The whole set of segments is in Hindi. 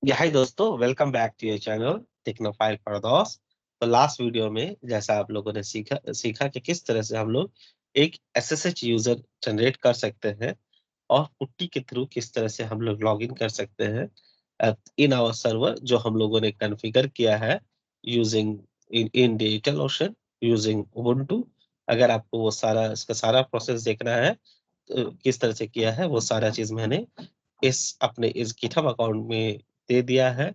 हाय दोस्तों, welcome back to your channel Technophile for. तो लास्ट वीडियो में जैसा आप लोगों ने सीखा कि किस तरह से हम लोग एक एसएसएच यूजर जनरेट कर सकते हैं और पुट्टी के थ्रू किस तरह से हम लोग लॉग इन कर सकते हैं इन आवर सर्वर जो हम लोगों ने कॉन्फ़िगर किया है using in digital ocean using Ubuntu. अगर आपको वो सारा इसका सारा प्रोसेस देखना है तो किस तरह से किया है वो सारा चीज़ मैंने इस गिटहब अकाउंट में दे दिया है।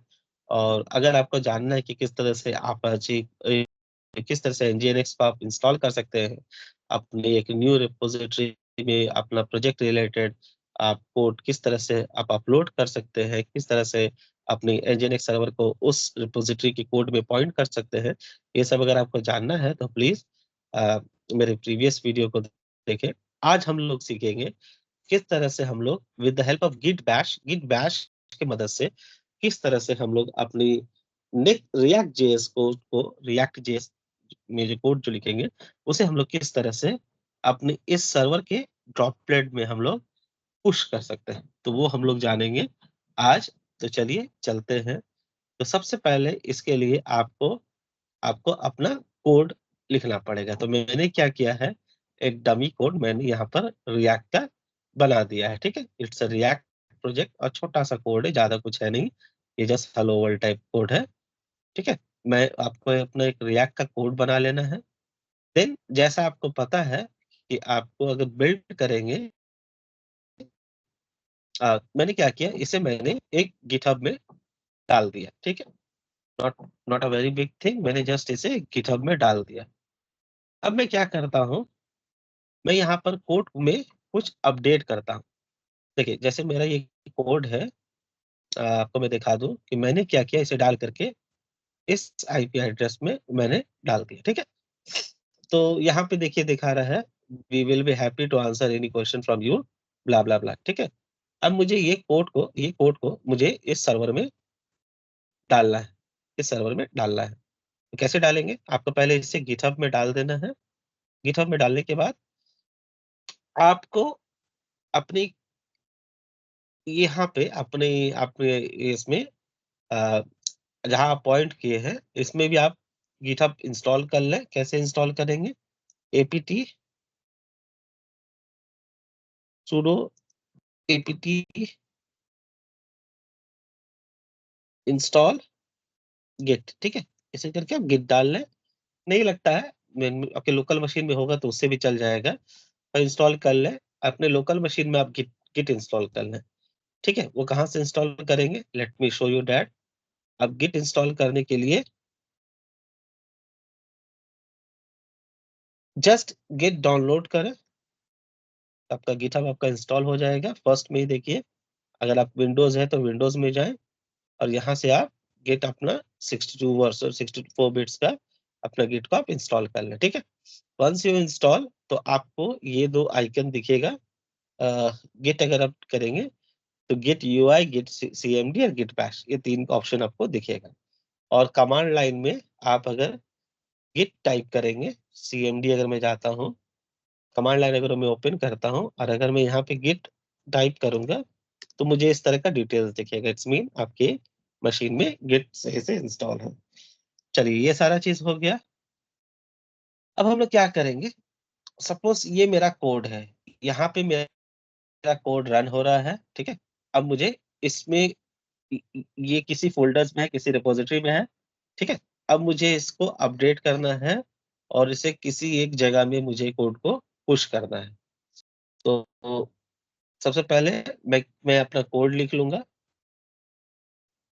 और अगर आपको जानना है कि किस तरह से आप किस तरह से एनजीएनएक्स को आप इंस्टॉल कर सकते हैं, अपने एक न्यू रिपॉजिटरी में अपना प्रोजेक्ट रिलेटेड आप कोड किस तरह से आप अपलोड कर सकते हैं, किस तरह से अपनी एनजीएनएक्स सर्वर को उस रिपॉजिटरी के कोड में पॉइंट कर सकते हैं, ये सब अगर आपको जानना है तो प्लीज़ मेरे प्रीवियस वीडियो को देखें। आज हम लोग सीखेंगे किस तरह से हम लोग with the help of Git Bash की मदद से किस तरह से हम लोग अपनी नेक्स्ट रिएक्ट जेएस को रिएक्ट जेएस में जो कोड जो लिखेंगे उसे हम लोग किस तरह से अपने इस सर्वर के ड्रॉपलेट में हम लोग पुश कर सकते हैं, तो वो हम लोग जानेंगे आज। तो चलिए चलते हैं। तो सबसे पहले इसके लिए आपको आपको अपना कोड लिखना पड़ेगा। तो मैंने क्या किया है, एक डमी कोड मैंने यहाँ पर रिएक्ट का बना दिया है, ठीक है? इट्स अ रिएक्ट प्रोजेक्ट और छोटा-सा कोड है, ज़्यादा कुछ है नहीं। ये just hello world type code है, ठीक है? मैं आपको अपना एक रिएक्ट का कोड बना लेना है। देन जैसा आपको पता है कि आपको अगर बिल्ड करेंगे मैंने क्या किया, इसे मैंने एक गिटहब में डाल दिया, ठीक है? Not not a very big thing, मैंने जस्ट इसे गिटहब में डाल दिया। अब मैं क्या करता हूँ, मैं यहाँ पर कोड में कुछ अपडेट करता हूँ। देखिए, जैसे मेरा ये कोड है, आपको मैं दिखा दूँ कि मैंने क्या किया, इसे डाल करके इस आईपी एड्रेस में मैंने डाल दिया, ठीक है? तो यहाँ पे देखिए दिखा रहा है, we will be happy to answer any question from you blah, blah, blah, ठीक है? अब मुझे ये कोड को मुझे इस सर्वर में डालना है, इस सर्वर में डालना है। तो कैसे डालेंगे? आपको पहले इसे गिटहब में डाल देना है। गिटहब में डालने के बाद आपको अपनी यहाँ पे अपने अपने इसमें अ, जहाँ आप पॉइंट किए हैं, इसमें भी आप गिटहब इंस्टॉल कर लें। कैसे इंस्टॉल करेंगे? APT sudo APT install Git, ठीक है? ऐसे करके आप गिट डाल लें। नहीं लगता है, आपके लोकल मशीन में होगा तो उससे भी चल जाएगा, पर इंस्टॉल कर लें। अपने लोकल मशीन में आप गिट गिट इंस्टॉल कर लें, ठीक है? वो कहाँ से इंस्टॉल करेंगे? Let me show you that. अब गिट इंस्टॉल करने के लिए जस्ट गिट डाउनलोड करें, आपका गिटहब आपका इंस्टॉल हो जाएगा। फर्स्ट में ही देखिए, अगर आप विंडोज़ है तो विंडोज़ में जाएँ और यहाँ से आप गिट अपना 62 वर्ज़न 64 बिट्स का अपना गिट को आप इंस्टॉल कर लें, ठीक है? वन्स यू इंस्टॉल तो आपको ये 2 आइकन दिखेगा। गिट अगर आप करेंगे तो गिट यूआई, गिट सीएमडी और गिट बैश, ये 3 ऑप्शन आपको दिखेगा। और कमांड लाइन में आप अगर गिट टाइप करेंगे, सीएमडी अगर मैं जाता हूँ, कमांड लाइन अगर मैं ओपन करता हूँ और अगर मैं यहाँ पे गिट टाइप करूँगा, तो मुझे इस तरह का डिटेल्स दिखेगा। इट्स मीन आपके मशीन में गिट सही से इंस्टॉल है। चलिए, ये सारा चीज़ हो गया। अब हम लोग क्या करेंगे, सपोज़ ये मेरा कोड है, यहाँ पे मेरा कोड रन हो रहा है, ठीक है? अब मुझे इसमें ये किसी फ़ोल्डर्स में है, किसी रिपॉज़िटरी में है, ठीक है? अब मुझे इसको अपडेट करना है और इसे किसी एक जगह में मुझे कोड को पुश करना है। तो सबसे पहले मैं अपना कोड लिख लूँगा।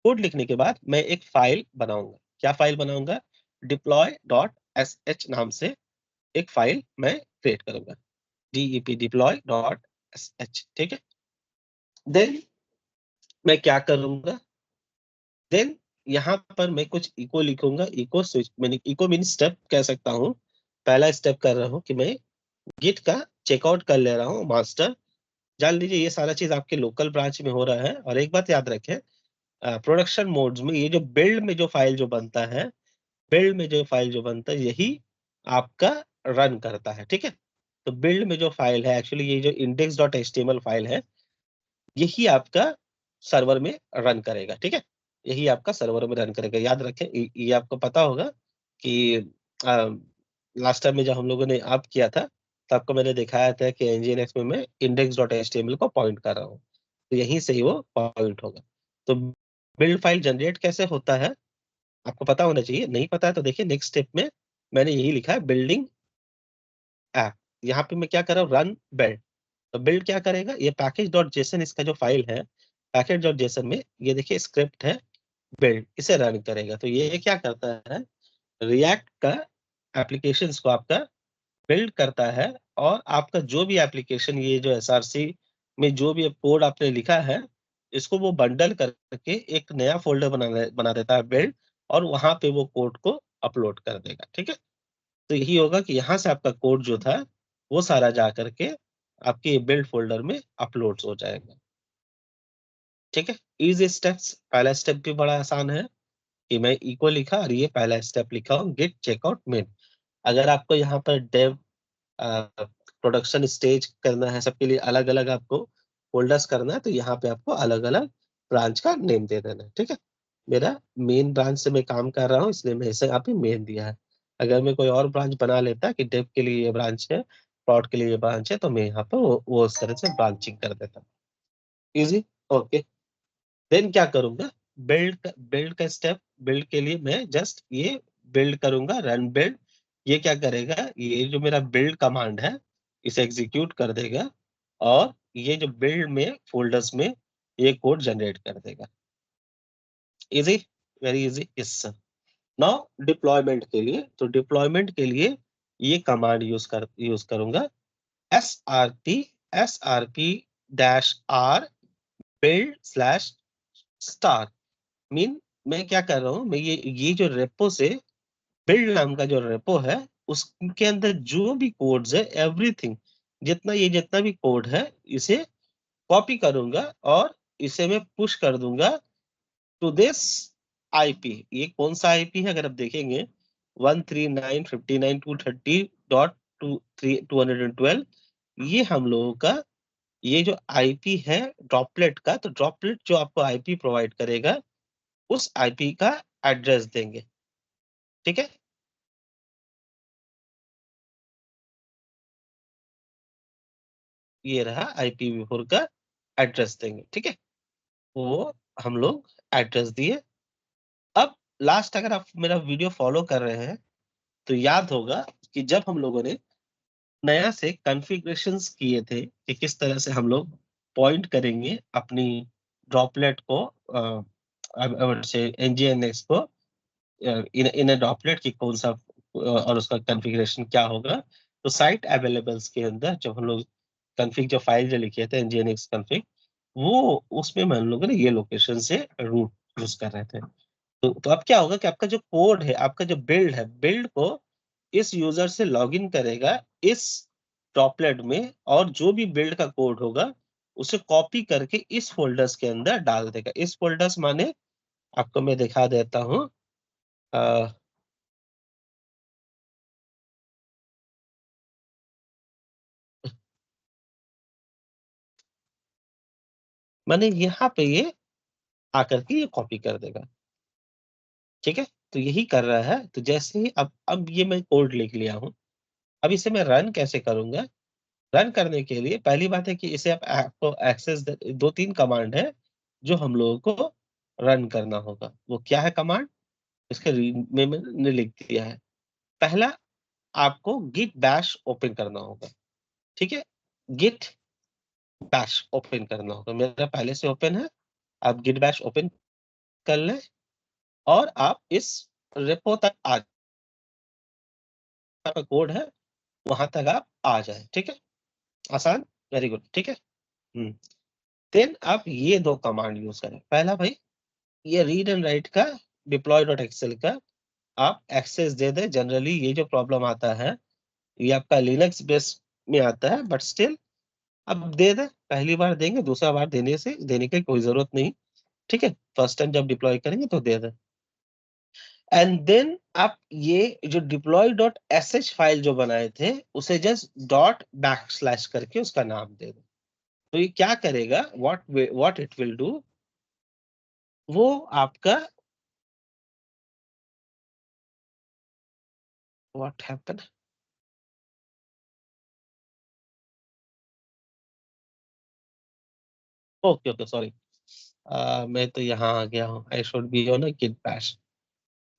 कोड लिखने के बाद मैं एक फ़ाइल बनाऊँगा। क्या फ़ाइल बनाऊँगा? deploy.sh नाम से एक फ़ाइल मैं क्रिएट करूँगा। डेप deploy.sh, ठीक है? देन मैं क्या करूँगा? देन यहाँ पर मैं कुछ इको लिखूँगा। इको स्विच मैंने इको मीन्स स्टेप कह सकता हूँ। पहला स्टेप कर रहा हूँ कि मैं गिट का चेकआउट कर ले रहा हूँ मास्टर। जान लीजिए ये सारा चीज़ आपके लोकल ब्रांच में हो रहा है और एक बात याद रखें, प्रोडक्शन मोड्स में ये जो बिल्ड में जो फ़ाइल जो बनता है, बिल्ड में जो फ़ाइल जो बनता है यही आपका रन करता है, ठीक है? तो बिल्ड में जो फ़ाइल है एक्चुअली ये जो index.html फ़ाइल है, यही आपका सर्वर में रन करेगा, ठीक है? यही आपका सर्वर में रन करेगा। याद रखें, ये आपको पता होगा कि लास्ट टाइम में जब हम लोगों ने आप किया था, तो आपको मैंने दिखाया था कि nginx में मैं index.html को पॉइंट कर रहा हूँ, तो यहीं से ही वो पॉइंट होगा। तो बिल्ड फाइल जनरेट कैसे होता है आपको पता होना चाहिए। नहीं पता है तो देखिए नेक्स्ट स्टेप में मैंने यही लिखा है, बिल्डिंग ऐप। यहाँ पे मैं क्या कर रहा हूँ, रन बिल्ड। तो बिल्ड क्या करेगा, ये पैकेज.json इसका जो फाइल है, पैकेज.json में ये देखिए स्क्रिप्ट है बिल्ड, इसे रन करेगा। तो ये क्या करता है, रिएक्ट का एप्लीकेशंस को आपका बिल्ड करता है, और आपका जो भी एप्लीकेशन, ये जो एसआरसी में जो भी कोड आपने लिखा है, इसको वो बंडल करके एक नया फ़ोल्डर बना देता है बिल्ड, और वहाँ पे वो कोड को अपलोड कर देगा, ठीक है? तो यही होगा कि यहाँ से आपका कोड जो था, वो सारा जा करके आपके बिल्ड फ़ोल्डर में अपलोड्स हो जाएगा, ठीक है? ईज़ी स्टेप्स, पहला स्टेप भी बड़ा आसान है कि मैं इको लिखा और ये पहला स्टेप लिखा हूँ, गिट चेकआउट मेन। अगर आपको यहाँ पर डेव प्रोडक्शन स्टेज करना है, सबके लिए अलग-अलग आपको फ़ोल्डर्स करना है, तो यहाँ पे आपको अलग-अलग ब्रांच का नेम दे देना है, ठीक है? मेरा मेन ब्रांच से मैं काम कर रहा हूँ, इसलिए मैं इसे यहाँ पे मेन दिया है। अगर मैं कोई और ब्रांच बना लेता कि डेव के लिए ये ब्रांच है, प्लॉट के लिए ये ब्रांच है, तो मैं यहाँ पे वो उस तरह से ब्रांचिंग कर देता। ईज़ी? ओके। देन क्या करूँगा, बिल्ड का स्टेप, बिल्ड के लिए मैं जस्ट ये बिल्ड करूँगा, रन बिल्ड। ये क्या करेगा, ये जो मेरा बिल्ड कमांड है, इसे एग्ज़ीक्यूट कर देगा, और ये जो बिल्ड में फ़ोल्डर्स में ये कोड जनरेट कर देगा। Easy? Very easy. Yes. Now deployment के लिए, तो डिप्लॉयमेंट के लिए ये कमांड यूज़ करूँगा, SRP SRP dash R build slash star. Mean मैं क्या कर रहा हूँ, मैं ये जो रेपो से बिल्ड नाम का जो रेपो है, उसके अंदर जो भी कोड्स है, एवरीथिंग, जितना भी कोड है, इसे कॉपी करूँगा, और इसे मैं पुश कर दूँगा टू दिस आईपी। ये कौन-सा आईपी है अगर आप देखेंगे, 139.59.203.212, ये हम लोगों का ये जो आईपी है ड्रॉपलेट का, तो ड्रॉपलेट जो आपको आईपी प्रोवाइड करेगा, उस आईपी का एड्रेस देंगे, ठीक है? ये रहा IPv4 का एड्रेस देंगे, ठीक है? वो हम लोग एड्रेस दिए। अब लास्ट, अगर आप मेरा वीडियो फ़ॉलो कर रहे हैं, तो याद होगा कि जब हम लोगों ने नया से कॉन्फ़िगरेशंस किए थे कि किस तरह से हम लोग पॉइंट करेंगे अपनी ड्रॉपलेट को, आई वुड से एनजीएनएस को, इन अ ड्रॉपलेट की कौन-सा और उसका कॉन्फ़िगरेशन क्या होगा। तो साइट अवेलेबल्स के अंदर जब हम लोग कॉन्फ़िग जो फ़ाइल जो लिखे थे nginx कॉन्फ़िग, वो उसमें हम लोगों ने ये लोकेशन से रूट यूज़ कर रहे थे। तो अब क्या होगा कि आपका जो कोड है, आपका जो बिल्ड है, बिल्ड को इस यूज़र से लॉगिन करेगा इस ड्रॉपलेट में, और जो भी बिल्ड का कोड होगा, उसे कॉपी करके इस फ़ोल्डर्स के अंदर डाल देगा। इस फ़ोल्डर्स माने आपको मैं दिखा देता हूँ। अ, माने यहाँ पे ये आकर के ये कॉपी कर देगा, ठीक है? तो यही कर रहा है, तो जैसे ही अब ये मैं कोड लिख लिया हूँ, अब इसे मैं रन कैसे करूँगा? रन करने के लिए पहली बात है कि इसे आप आपको एक्सेस 2-3 कमांड है, जो हम लोगों को रन करना होगा। वो क्या है कमांड? इसके रीड में मैंने लिख दिया है। पहला, आपको git bash ओपन करना होगा, ठीक है? git bash ओपन करना होगा। मेरा पहले से ओपन है, आप git bash ओपन कर लें, और आप इस रेपो तक का कोड है, वहाँ तक आप आ जाएँ, ठीक है? आसान? वेरी गुड, ठीक है? हुँ। देन आप ये 2 कमांड यूज़ करें। पहला भाई, ये रीड एंड राइट का deploy.xl का आप एक्सेस दे दें। जनरली ये जो प्रॉब्लम आता है, ये आपका लिनक्स बेस में आता है, बट स्टिल आप दे दें। पहली बार देंगे, दूसरा बार देने की कोई ज़रूरत नहीं, ठीक है? फर्स्ट टाइम जब डिप्लॉय करेंगे तो दे दें। एंड देन आप ये जो deploy.sh फाइल जो बनाए थे, उसे जस्ट डॉट बैकस्लैश करके उसका नाम दे दें। तो ये क्या करेगा, व्हाट इट विल डू, वो आपका what happened? Okay, okay, sorry. मैं तो यहाँ आ गया हूँ, I should be on a Git Bash.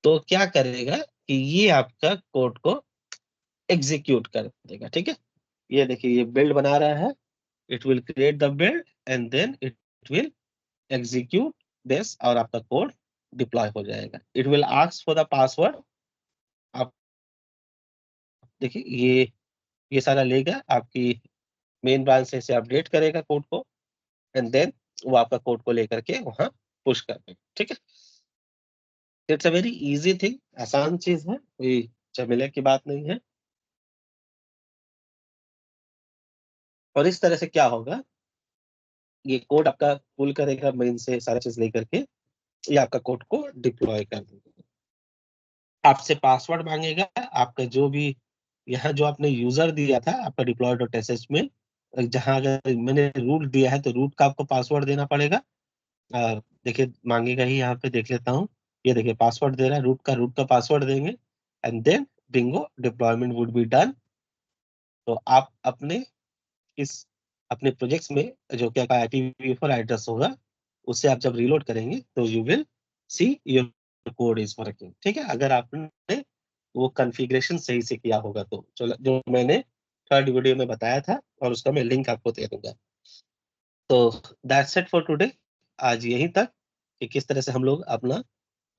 तो क्या करेगा कि ये आपका कोड को एग्जीक्यूट कर देगा, ठीक है। ये देखिए, ये बिल्ड बना रहा है। It will create the build and then it will execute this, और आपका कोड डिप्लॉय हो जाएगा। It will ask for the password. आप देखिए, ये सारा लेगा, आपकी मेन ब्रांच से इसे अपडेट करेगा कोड को, एंड देन वो आपका कोड को लेकर के वहां पुश कर देगा, ठीक है। It's a very easy thing, आसान चीज है, कोई झमेले की बात नहीं है। और इस तरह से क्या होगा, ये कोड आपका पुल करेगा मेन से सारा चीज लेकर के, ये आपका कोड को डिप्लॉय कर देगा। आपसे पासवर्ड मांगेगा, आपका जो भी यहाँ जो आपने यूजर दिया था आपका डिप्लॉय डॉट sh में, जहाँ अगर मैंने रूट दिया है तो रूट का आपको पासवर्ड देना पड़ेगा। देखिए, मांगेगा ही, यहाँ पे देख लेता हूँ। ये देखिए, पासवर्ड दे रहा है, रूट का पासवर्ड देंगे, and then bingo, deployment would be done. तो आप इस अपने प्रोजेक्ट्स में जो कि आपका IPv4 एड्रेस होगा, उससे आप जब रीलोड करेंगे तो you will see your code is working, ठीक है। अगर आपने वो कॉन्फ़िगरेशन सही से किया होगा तो, चलो, जो मैंने थर्ड वीडियो में बताया था, और उसका मैं लिंक आपको दे दूंगा। तो दैट्स इट फॉर टुडे। आज यहीं तक, कि किस तरह से हम लोग अपना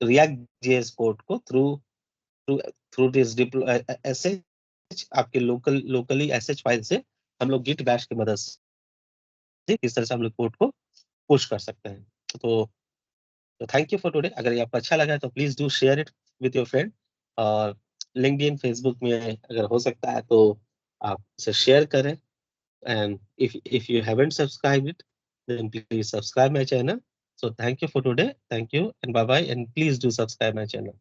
रिएक्ट जेएस कोड को through through through this SH, आपके लोकली एसएच फाइल से हम लोग गिट बैश की मदद से किस तरह से हम लोग कोड को पुश कर सकते हैं। तो थैंक यू फॉर टुडे। अगर ये आपको अच्छा लगा तो please do share it with your friend, और लिंक्डइन, फेसबुक में अगर हो सकता है तो आप इसे शेयर करें। And if you haven't subscribe it, then please subscribe my channel. So thank you for today. Thank you and bye bye, and please do subscribe my channel.